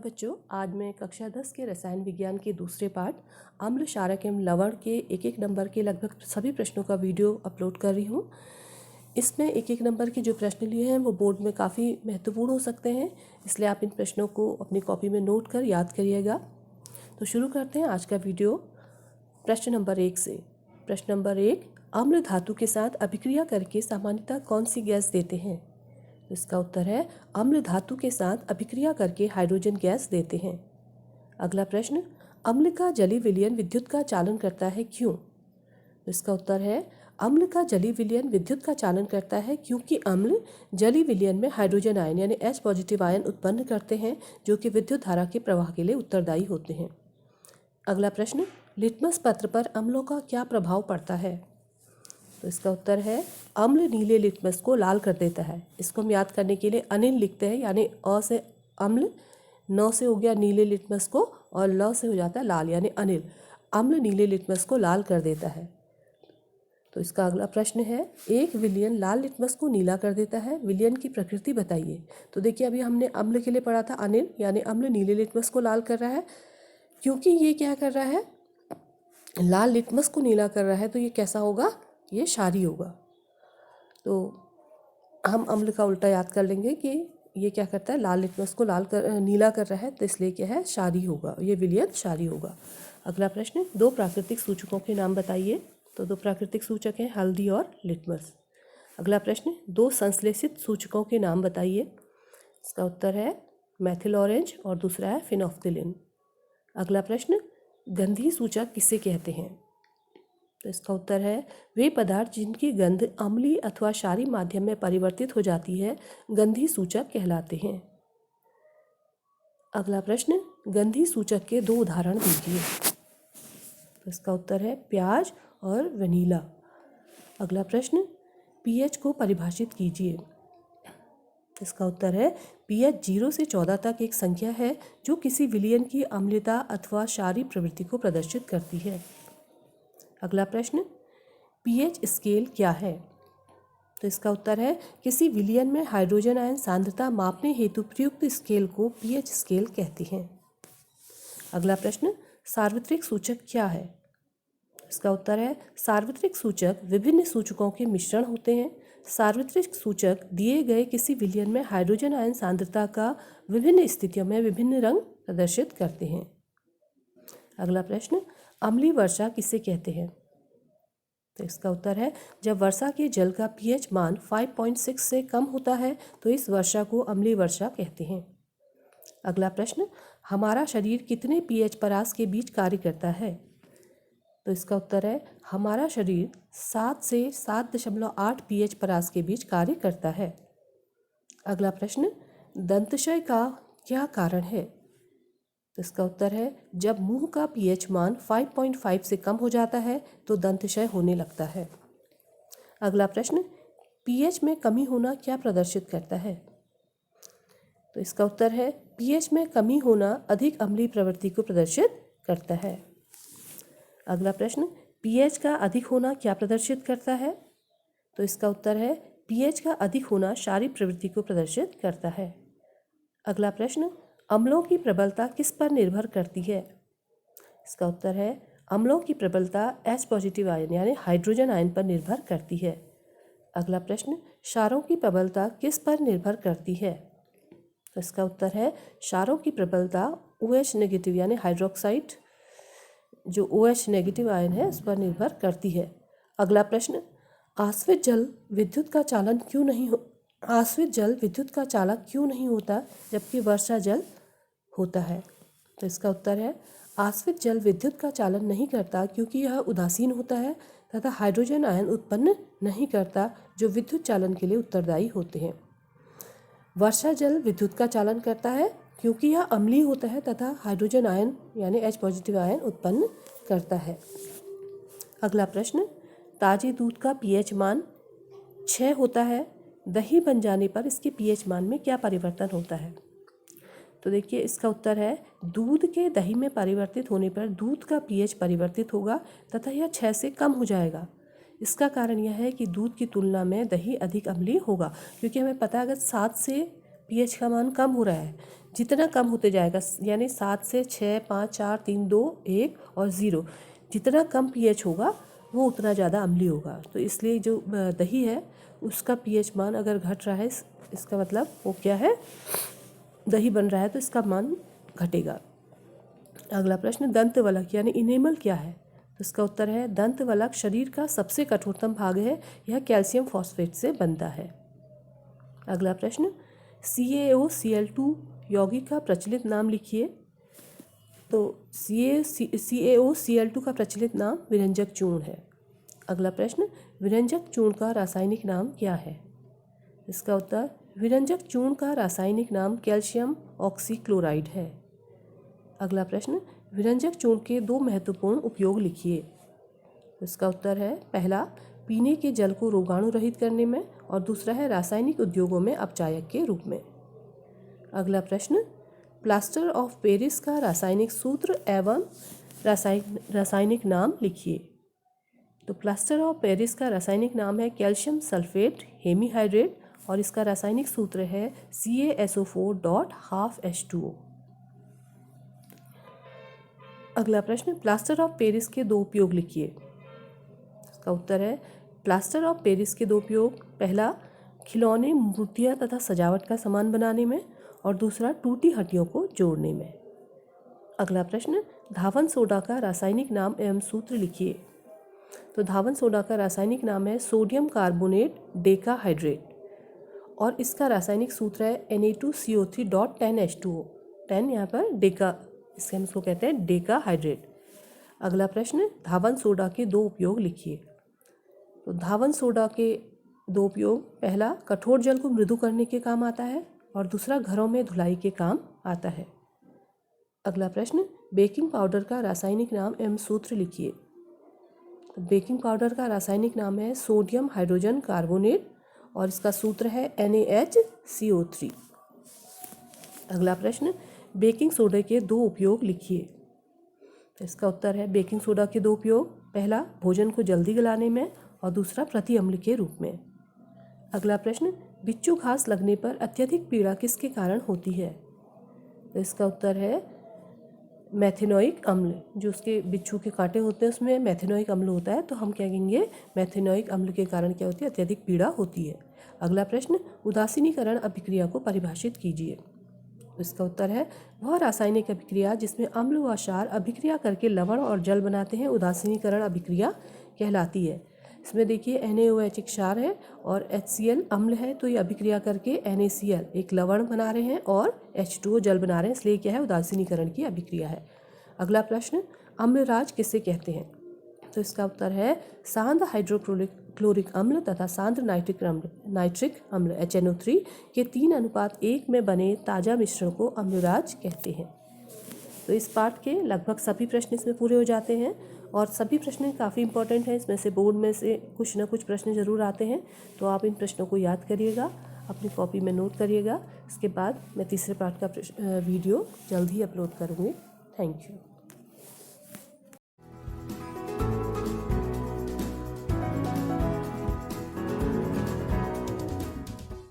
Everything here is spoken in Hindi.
बच्चों, आज मैं कक्षा 10 के रसायन विज्ञान के दूसरे पाठ अम्ल, क्षारक एवं लवण के एक नंबर के लगभग सभी प्रश्नों का वीडियो अपलोड कर रही हूँ। इसमें एक नंबर के जो प्रश्न लिए हैं वो बोर्ड में काफ़ी महत्वपूर्ण हो सकते हैं, इसलिए आप इन प्रश्नों को अपनी कॉपी में नोट कर याद करिएगा। तो शुरू करते हैं आज का वीडियो प्रश्न नंबर 1 से। प्रश्न नंबर 1, अम्ल धातु के साथ अभिक्रिया करके सामान्यतः कौन सी गैस देते हैं? इसका उत्तर है अम्ल धातु के साथ अभिक्रिया करके हाइड्रोजन गैस देते हैं। अगला प्रश्न, अम्ल का जलीय विलयन विद्युत का चालन करता है क्यों? इसका उत्तर है अम्ल का जलीय विलयन विद्युत का चालन करता है क्योंकि अम्ल जलीय विलयन में हाइड्रोजन आयन यानी H पॉजिटिव आयन उत्पन्न करते हैं जो कि विद्युत धारा के प्रवाह के लिए उत्तरदायी होते हैं। अगला प्रश्न, लिटमस पत्र पर अम्लों का क्या प्रभाव पड़ता है? तो इसका उत्तर है अम्ल नीले लिटमस को लाल कर देता है। इसको हम याद करने के लिए अनिल लिखते हैं, यानी अ से अम्ल, न से हो गया नीले लिटमस को और ल से हो जाता है लाल, यानी अनिल। अम्ल नीले लिटमस को लाल कर देता है। तो इसका अगला प्रश्न है, एक विलयन लाल लिटमस को नीला कर देता है, विलयन की प्रकृति बताइए। तो देखिए, अभी हमने अम्ल के लिए पढ़ा था अनिल, यानी अम्ल नीले लिटमस को लाल कर रहा है क्योंकि ये क्या कर रहा है, लाल लिटमस को नीला कर रहा है, तो ये कैसा होगा, ये क्षारीय होगा। तो हम अम्ल का उल्टा याद कर लेंगे कि ये क्या करता है, लाल लिटमस को नीला कर रहा है, तो इसलिए क्या है, क्षारीय होगा, ये विलयन क्षारीय होगा। अगला प्रश्न, दो प्राकृतिक सूचकों के नाम बताइए। तो दो प्राकृतिक सूचक हैं हल्दी और लिटमस। अगला प्रश्न, दो संश्लेषित सूचकों के नाम बताइए। इसका उत्तर है मैथिल ऑरेंज और दूसरा है फिनोफ्थिलिन। अगला प्रश्न, गंधीय सूचक किसे कहते हैं? तो इसका उत्तर है वे पदार्थ जिनकी गंध अम्लीय अथवा क्षारीय माध्यम में परिवर्तित हो जाती है गंधीय सूचक कहलाते हैं। अगला प्रश्न, गंधीय सूचक के दो उदाहरण दीजिए। तो इसका उत्तर है प्याज और वनीला। अगला प्रश्न, पीएच को परिभाषित कीजिए। इसका उत्तर है पीएच 0 से 14 तक एक संख्या है जो किसी विलयन की अम्लता अथवा क्षारीय प्रवृत्ति को प्रदर्शित करती है। अगला प्रश्न, पीएच स्केल क्या है? तो इसका उत्तर है किसी विलयन में हाइड्रोजन आयन सांद्रता मापने हेतु प्रयुक्त स्केल को पीएच स्केल कहते हैं। अगला प्रश्न, सार्वत्रिक सूचक क्या है? इसका उत्तर है सार्वत्रिक सूचक विभिन्न सूचकों के मिश्रण होते हैं। सार्वत्रिक सूचक दिए गए किसी विलयन में हाइड्रोजन आयन सांद्रता का विभिन्न स्थितियों में विभिन्न रंग प्रदर्शित करते हैं। अगला प्रश्न, अम्लीय वर्षा किसे कहते हैं? तो इसका उत्तर है जब वर्षा के जल का पीएच मान 5.6 से कम होता है तो इस वर्षा को अम्लीय वर्षा कहते हैं। अगला प्रश्न, हमारा शरीर कितने पीएच परास के बीच कार्य करता है? तो इसका उत्तर है हमारा शरीर 7 से 7.8 पीएच परास के बीच कार्य करता है। अगला प्रश्न, दंतक्षय का क्या कारण है? तो इसका उत्तर है जब मुंह का पीएच मान 5.5 से कम हो जाता है तो दंतक्षय होने लगता है। अगला प्रश्न, पीएच में कमी होना क्या प्रदर्शित करता है? तो इसका उत्तर है पीएच में कमी होना अधिक अम्लीय प्रवृत्ति को प्रदर्शित करता है। अगला प्रश्न, पीएच का अधिक होना क्या प्रदर्शित करता है? तो इसका उत्तर है पीएच का अधिक होना क्षारीय प्रवृत्ति को प्रदर्शित करता है। अगला प्रश्न, अम्लों की प्रबलता किस पर निर्भर करती है? इसका उत्तर है अम्लों की प्रबलता H पॉजिटिव आयन यानी हाइड्रोजन आयन पर निर्भर करती है। अगला प्रश्न, क्षारों की प्रबलता किस पर निर्भर करती है? तो इसका उत्तर है क्षारों की प्रबलता OH नेगेटिव यानी हाइड्रोक्साइड जो OH नेगेटिव आयन है उस पर निर्भर करती है। अगला प्रश्न, आश्रित जल विद्युत का चालन क्यों नहीं आश्रित जल विद्युत का चालक क्यों नहीं होता जबकि वर्षा जल होता है? तो इसका उत्तर है आश्रित जल विद्युत का चालन नहीं करता क्योंकि यह उदासीन होता है तथा हाइड्रोजन आयन उत्पन्न नहीं करता जो विद्युत चालन के लिए उत्तरदायी होते हैं। वर्षा जल विद्युत का चालन करता है क्योंकि यह अम्लीय होता है तथा हाइड्रोजन आयन यानी H पॉजिटिव आयन उत्पन्न करता है। अगला प्रश्न, ताजे दूध का पीएच मान 6 होता है, दही बन जाने पर इसके पीएच मान में क्या परिवर्तन होता है? तो देखिए, इसका उत्तर है दूध के दही में परिवर्तित होने पर दूध का पीएच परिवर्तित होगा तथा यह 6 से कम हो जाएगा। इसका कारण यह है कि दूध की तुलना में दही अधिक अम्लीय होगा क्योंकि हमें पता है अगर 7 से पीएच का मान कम हो रहा है जितना कम होते जाएगा, यानी 7 से 6, 5, 4, 3, 2, 1 और 0, जितना कम pH होगा वो उतना ज़्यादा अम्लीय होगा। तो इसलिए जो दही है उसका pH मान अगर घट रहा है, इसका मतलब वो क्या है, दही बन रहा है तो इसका मान घटेगा। अगला प्रश्न, दंतवलक यानी इनेमल क्या है? तो इसका उत्तर है दंतवलक शरीर का सबसे कठोरतम भाग है, यह कैल्शियम फॉस्फेट से बनता है। अगला प्रश्न, CaOCl2 यौगिक का प्रचलित नाम लिखिए। तो CaOCl2 का प्रचलित नाम विरंजक चूर्ण है। अगला प्रश्न, विरंजक चूर्ण का रासायनिक नाम क्या है? इसका उत्तर विरंजक चूर्ण का रासायनिक नाम कैल्शियम ऑक्सीक्लोराइड है। अगला प्रश्न, विरंजक चूर्ण के 2 महत्वपूर्ण उपयोग लिखिए। इसका उत्तर है पहला, पीने के जल को रोगाणु रहित करने में, और दूसरा है रासायनिक उद्योगों में अपचायक के रूप में। अगला प्रश्न, प्लास्टर ऑफ पेरिस का रासायनिक सूत्र एवं रासायनिक नाम लिखिए। तो प्लास्टर ऑफ पेरिस का रासायनिक नाम है कैल्शियम सल्फेट हेमीहाइड्रेट, और इसका रासायनिक सूत्र है CaSO4.12H2O। अगला प्रश्न, प्लास्टर ऑफ पेरिस के 2 उपयोग लिखिए। इसका उत्तर है प्लास्टर ऑफ पेरिस के 2 उपयोग, पहला खिलौने, मूर्तियाँ तथा सजावट का सामान बनाने में, और दूसरा टूटी हड्डियों को जोड़ने में। अगला प्रश्न, धावन सोडा का रासायनिक नाम एवं सूत्र लिखिए। तो धावन सोडा का रासायनिक नाम है सोडियम कार्बोनेट डेकाहाइड्रेट, और इसका रासायनिक सूत्र है Na2CO3.10H2O। 10 यहाँ पर डेका, इसके हम इसको कहते हैं डेकाहाइड्रेट। अगला प्रश्न, धावन सोडा के 2 उपयोग लिखिए। तो धावन सोडा के 2 उपयोग, पहला कठोर जल को मृदु करने के काम आता है, और दूसरा घरों में धुलाई के काम आता है। अगला प्रश्न, बेकिंग पाउडर का रासायनिक नाम एवं सूत्र लिखिए। तो बेकिंग पाउडर का रासायनिक नाम है सोडियम हाइड्रोजन कार्बोनेट, और इसका सूत्र है NaHCO3। अगला प्रश्न, बेकिंग सोडा के 2 उपयोग लिखिए। इसका उत्तर है बेकिंग सोडा के 2 उपयोग, पहला भोजन को जल्दी गलाने में, और दूसरा प्रति अम्ल के रूप में। अगला प्रश्न, बिच्छू घास लगने पर अत्यधिक पीड़ा किसके कारण होती है? तो इसका उत्तर है मेथेनोइक अम्ल, जो उसके बिच्छू के कांटे होते हैं उसमें मेथेनोइक अम्ल होता है, तो हम क्या कहेंगे, मेथेनोइक अम्ल के कारण क्या होती है, अत्यधिक पीड़ा होती है। अगला प्रश्न, उदासीनीकरण अभिक्रिया को परिभाषित कीजिए। इसका उत्तर है वह रासायनिक अभिक्रिया जिसमें अम्ल व क्षार अभिक्रिया करके लवण और जल बनाते हैं, उदासीनीकरण अभिक्रिया कहलाती है। इसमें देखिए NaOH एक क्षार है और HCl अम्ल है, तो ये अभिक्रिया करके NaCl एक लवण बना रहे हैं और H2O जल बना रहे हैं, इसलिए क्या है, उदासीनीकरण की अभिक्रिया है। अगला प्रश्न, अम्लराज किसे कहते हैं? तो इसका उत्तर है सांद्र हाइड्रोक्लोरिक अम्ल तथा सांद्र नाइट्रिक अम्ल HNO3 के 3:1 में बने ताज़ा मिश्रण को अम्लराज कहते हैं। तो इस पाठ के लगभग सभी प्रश्न इसमें पूरे हो जाते हैं, और सभी प्रश्न काफ़ी इंपॉर्टेंट हैं। इसमें से बोर्ड में से कुछ ना कुछ प्रश्न ज़रूर आते हैं, तो आप इन प्रश्नों को याद करिएगा, अपनी कॉपी में नोट करिएगा। इसके बाद मैं तीसरे पाठ का वीडियो जल्द ही अपलोड करूँगी। Thank you.